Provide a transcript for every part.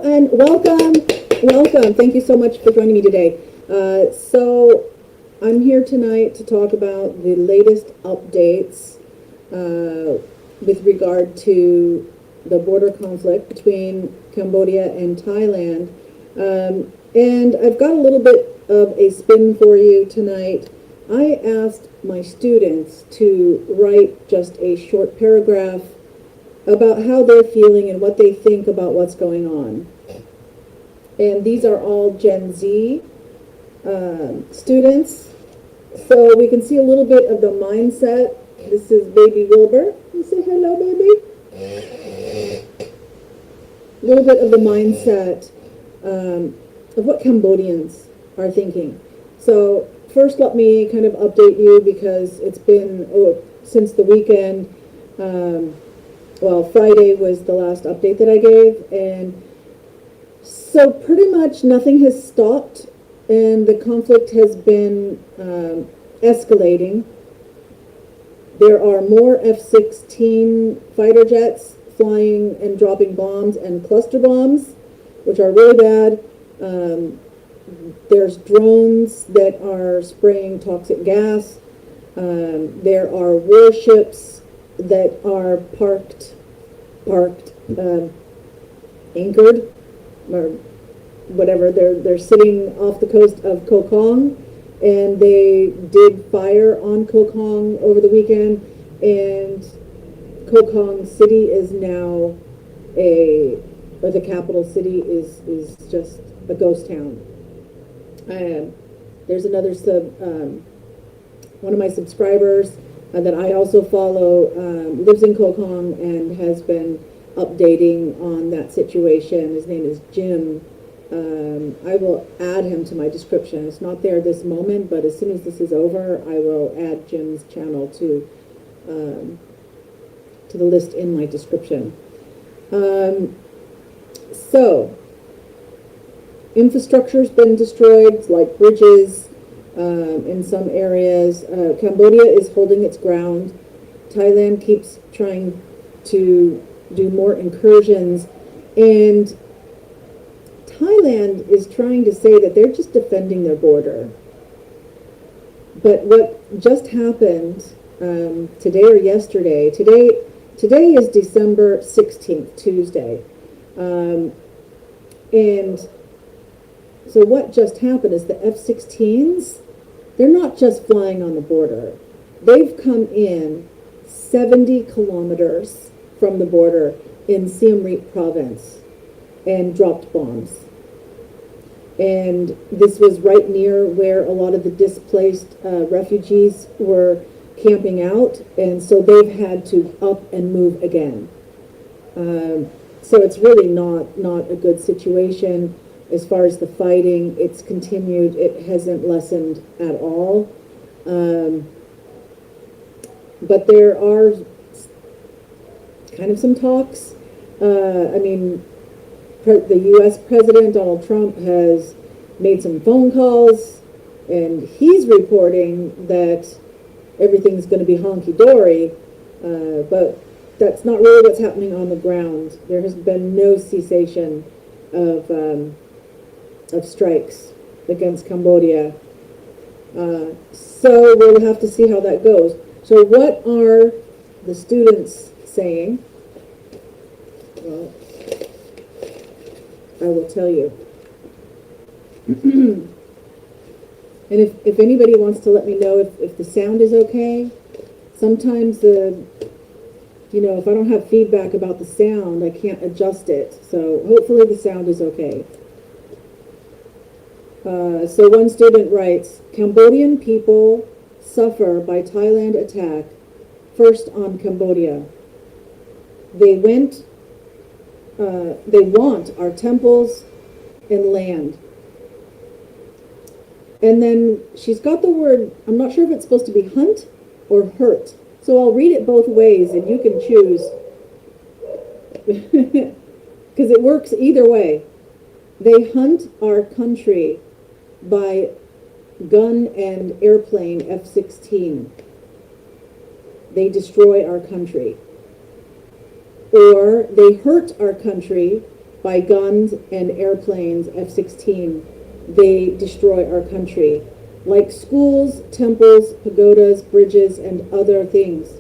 And welcome. Thank you so much for joining me today. So I'm here tonight to talk about the latest updates with regard to the border conflict between Cambodia and Thailand. And I've got a little bit of a spin for you tonight. I asked my students to write just a short paragraph about how they're feeling and what they think about what's going on. And these are all Gen Z students. So we can see a little bit of the mindset. This is baby Wilbur. You say hello, baby? A little bit of the mindset of what Cambodians are thinking. So first let me kind of update you because it's been since the weekend. Well, Friday was the last update that I gave, and so pretty much nothing has stopped, and the conflict has been escalating. There are more F-16 fighter jets flying and dropping bombs and cluster bombs, which are really bad. There's drones that are spraying toxic gas. There are warships that are anchored, or whatever. They're sitting off the coast of Koh Kong, and they did fire on Koh Kong over the weekend, and Koh Kong city is now the capital city is just a ghost town. There's another one of my subscribers that I also follow lives in Koh Kong and has been updating on that situation. His name is Jim. I will add him to my description. It's not there this moment, but as soon as this is over, I will add Jim's channel to the list in my description. So, infrastructure's been destroyed, like bridges in some areas. Cambodia is holding its ground. Thailand keeps trying to do more incursions, and Thailand is trying to say that they're just defending their border. But what just happened today or yesterday, today is December 16th, Tuesday. And so what just happened is the F-16s, they're not just flying on the border. They've come in 70 kilometers from the border in Siem Reap province and dropped bombs. And this was right near where a lot of the displaced refugees were camping out, and so they've had to up and move again. So it's really not a good situation. As far as the fighting, it's continued. It hasn't lessened at all. But there are kind of some talks. I mean, the U.S. President Donald Trump has made some phone calls, and he's reporting that everything's going to be honky-dory, but that's not really what's happening on the ground. There has been no cessation of strikes against Cambodia. So we'll have to see how that goes. So what are the students saying? Well, I will tell you. And if anybody wants to let me know if the sound is okay, sometimes if I don't have feedback about the sound, I can't adjust it. So hopefully the sound is okay. So one student writes, Cambodian people suffer by Thailand attack, first on Cambodia. They want our temples and land. And then she's got the word, I'm not sure if it's supposed to be hunt or hurt. So I'll read it both ways and you can choose. Because it works either way. They hunt our country by gun and airplane F-16. They destroy our country. Or they hurt our country by guns and airplanes, F-16. They destroy our country, like schools, temples, pagodas, bridges, and other things.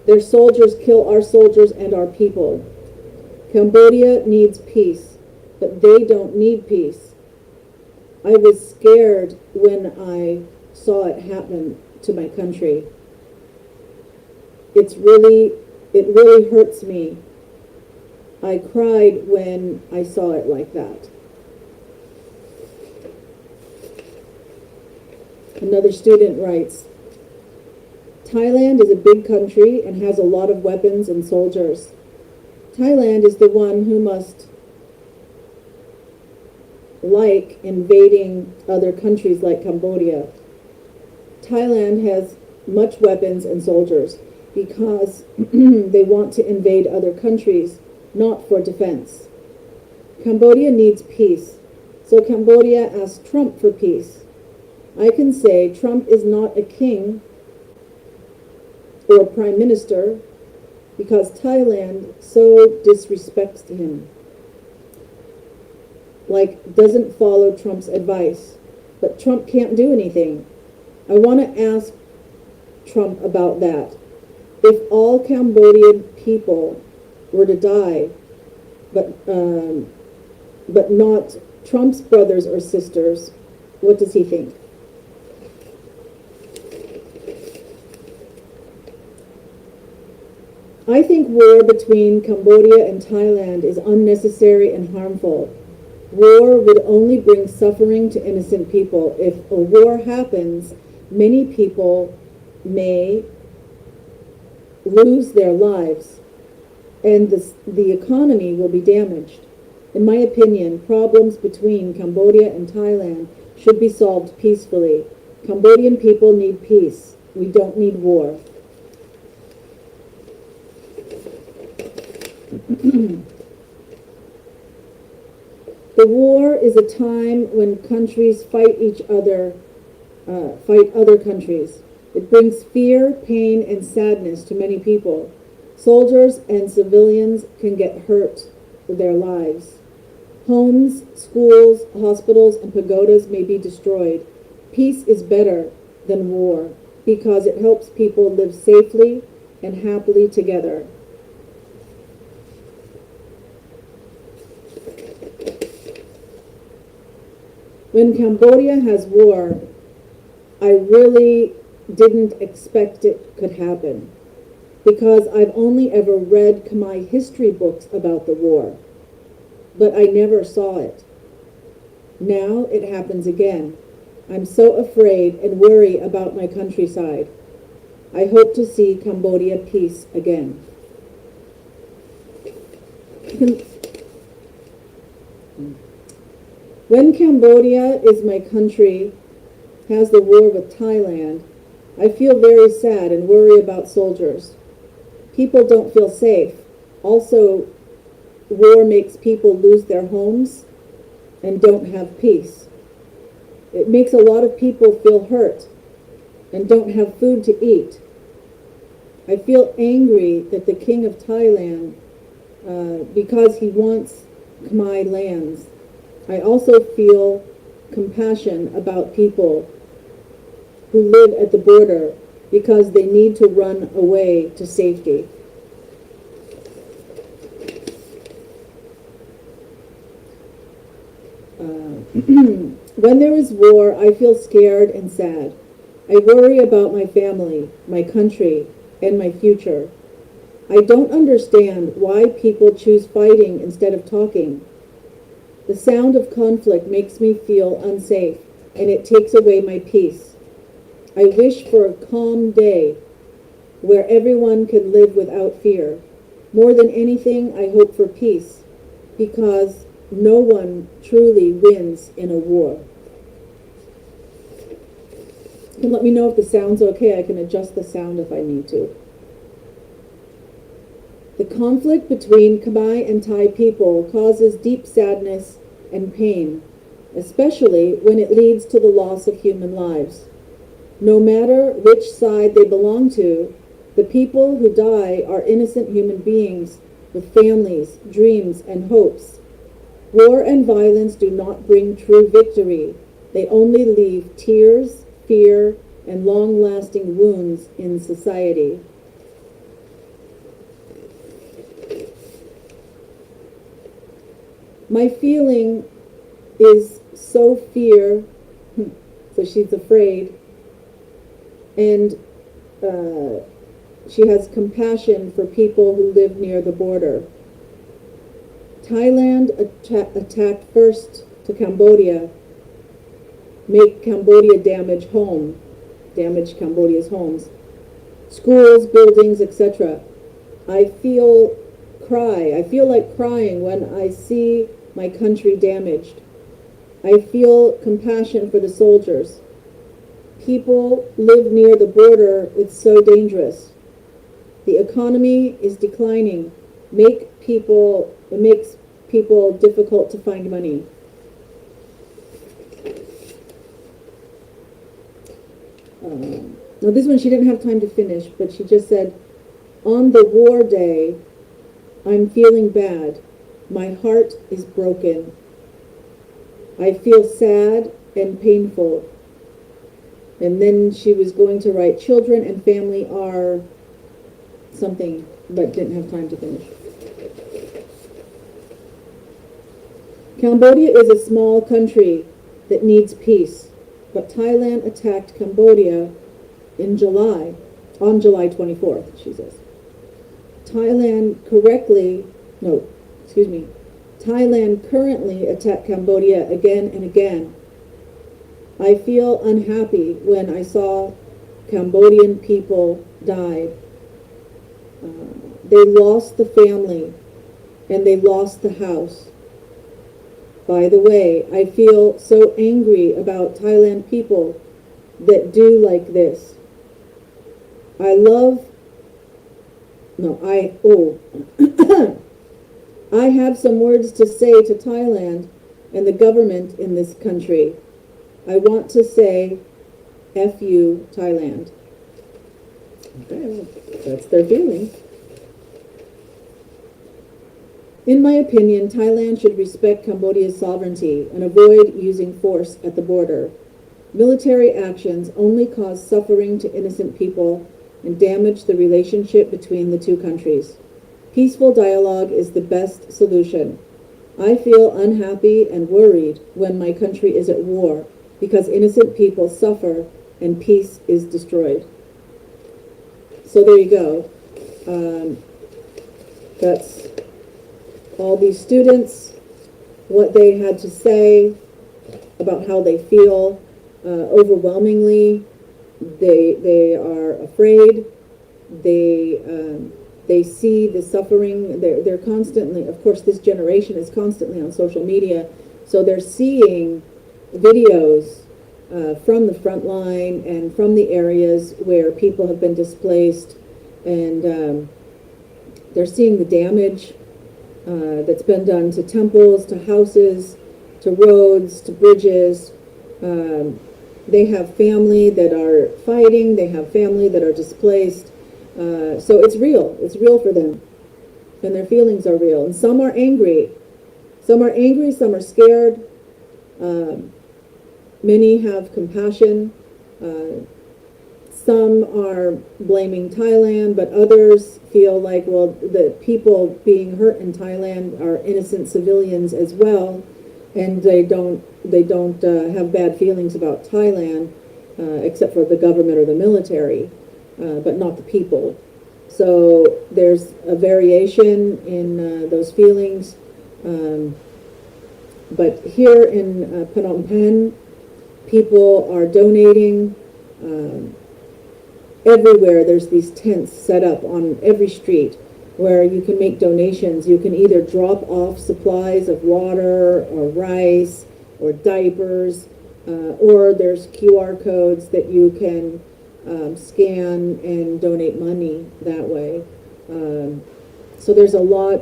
Their soldiers kill our soldiers and our people. Cambodia needs peace, but they don't need peace. I was scared when I saw it happen to my country. It really hurts me. I cried when I saw it like that. Another student writes, Thailand is a big country and has a lot of weapons and soldiers. Thailand is the one who must like invading other countries like Cambodia. Thailand has much weapons and soldiers because they want to invade other countries, not for defense. Cambodia needs peace, so Cambodia asked Trump for peace. I can say Trump is not a king or prime minister because Thailand so disrespects him, like doesn't follow Trump's advice. But Trump can't do anything. I want to ask Trump about that. If all Cambodian people were to die, but not Trump's brothers or sisters, what does he think? I think war between Cambodia and Thailand is unnecessary and harmful. War would only bring suffering to innocent people. If a war happens, many people may lose their lives, and the economy will be damaged. In my opinion, problems between Cambodia and Thailand should be solved peacefully. Cambodian people need peace. We don't need war. The war is a time when countries fight each other, fight other countries. It brings fear, pain, and sadness to many people. Soldiers and civilians can get hurt with their lives. Homes, schools, hospitals, and pagodas may be destroyed. Peace is better than war because it helps people live safely and happily together. When Cambodia has war, I really didn't expect it could happen because I've only ever read Khmer history books about the war, but I never saw it. Now it happens again. I'm so afraid and worry about my countryside. I hope to see Cambodia peace again. When Cambodia is my country, has the war with Thailand, I feel very sad and worry about soldiers. People don't feel safe. Also, war makes people lose their homes and don't have peace. It makes a lot of people feel hurt and don't have food to eat. I feel angry that the king of Thailand, because he wants Khmer lands. I also feel compassion about people who live at the border because they need to run away to safety. When there is war, I feel scared and sad. I worry about my family, my country, and my future. I don't understand why people choose fighting instead of talking. The sound of conflict makes me feel unsafe, and it takes away my peace. I wish for a calm day where everyone can live without fear. More than anything, I hope for peace, because no one truly wins in a war. You can let me know if the sound's okay. I can adjust the sound if I need to. The conflict between Khmer and Thai people causes deep sadness and pain, especially when it leads to the loss of human lives. No matter which side they belong to, the people who die are innocent human beings with families, dreams, and hopes. War and violence do not bring true victory. They only leave tears, fear, and long-lasting wounds in society. My feeling is so fear, so she's afraid, and she has compassion for people who live near the border. Thailand attacked first to Cambodia, make Cambodia damage Cambodia's homes, schools, buildings, etc. I feel like crying when I see my country damaged. I feel compassion for the soldiers. People live near the border. It's so dangerous. The economy is declining. It makes people difficult to find money. Now this one she didn't have time to finish, but she just said, on the war day, I'm feeling bad. My heart is broken. I feel sad and painful. And then she was going to write, children and family are something, but didn't have time to finish. Cambodia is a small country that needs peace, but Thailand attacked Cambodia on July 24th, she says. Thailand currently attacked Cambodia again and again. I feel unhappy when I saw Cambodian people die. They lost the family and they lost the house. By the way, I feel so angry about Thailand people that do like this. I have some words to say to Thailand and the government in this country. I want to say, F you, Thailand. Okay, well, that's their feeling. In my opinion, Thailand should respect Cambodia's sovereignty and avoid using force at the border. Military actions only cause suffering to innocent people and damage the relationship between the two countries. Peaceful dialogue is the best solution. I feel unhappy and worried when my country is at war because innocent people suffer and peace is destroyed. So there you go. That's all these students, what they had to say about how they feel. Overwhelmingly, they are afraid. They see the suffering. They're constantly, of course, this generation is constantly on social media, so they're seeing videos from the front line and from the areas where people have been displaced, and they're seeing the damage that's been done to temples, to houses, to roads, to bridges. They have family that are fighting. They have family that are displaced. So it's real. It's real for them. And their feelings are real. And some are angry. Some are angry. Some are scared. Many have compassion. Some are blaming Thailand, but others feel like, well, the people being hurt in Thailand are innocent civilians as well, and they don't have bad feelings about Thailand, except for the government or the military, but not the people. So there's a variation in those feelings. But here in Phnom Penh, people are donating. Everywhere there's these tents set up on every street where you can make donations. You can either drop off supplies of water or rice or diapers, or there's QR codes that you can scan and donate money that way. So there is a lot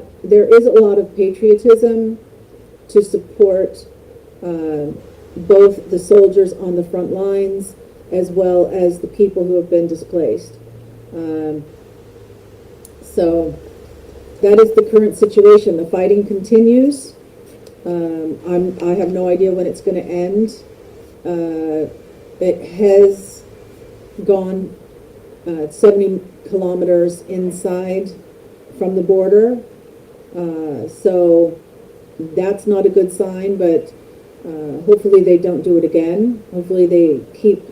of patriotism to support both the soldiers on the front lines as well as the people who have been displaced. So that is the current situation. The fighting continues. I have no idea when it's going to end. It has gone 70 kilometers inside from the border. So that's not a good sign, but hopefully they don't do it again. Hopefully they keep,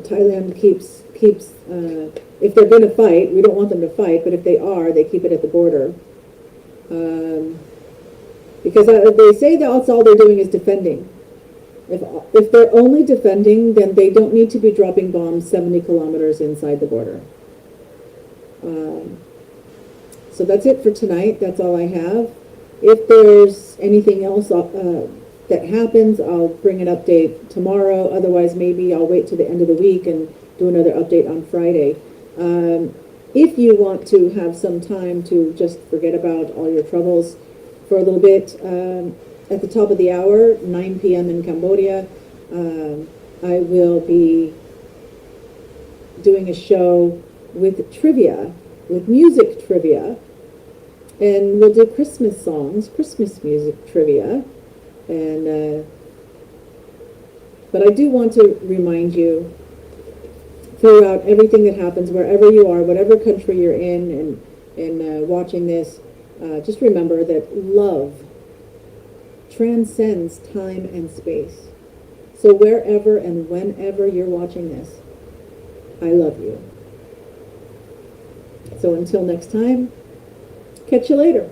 Thailand keeps if they're going to fight, we don't want them to fight, but if they are, they keep it at the border. Because they say that's all they're doing is defending. If they're only defending, then they don't need to be dropping bombs 70 kilometers inside the border. So that's it for tonight. That's all I have. If there's anything else that happens, I'll bring an update tomorrow. Otherwise, maybe I'll wait to the end of the week and do another update on Friday. If you want to have some time to just forget about all your troubles for a little bit, at the top of the hour, 9 p.m. in Cambodia, I will be doing a show with trivia, with music trivia, and we'll do Christmas songs, Christmas music trivia, and but I do want to remind you throughout everything that happens, wherever you are, whatever country you're in, and watching this, just remember that love transcends time and space. So wherever and whenever you're watching this, I love you. So until next time, catch you later.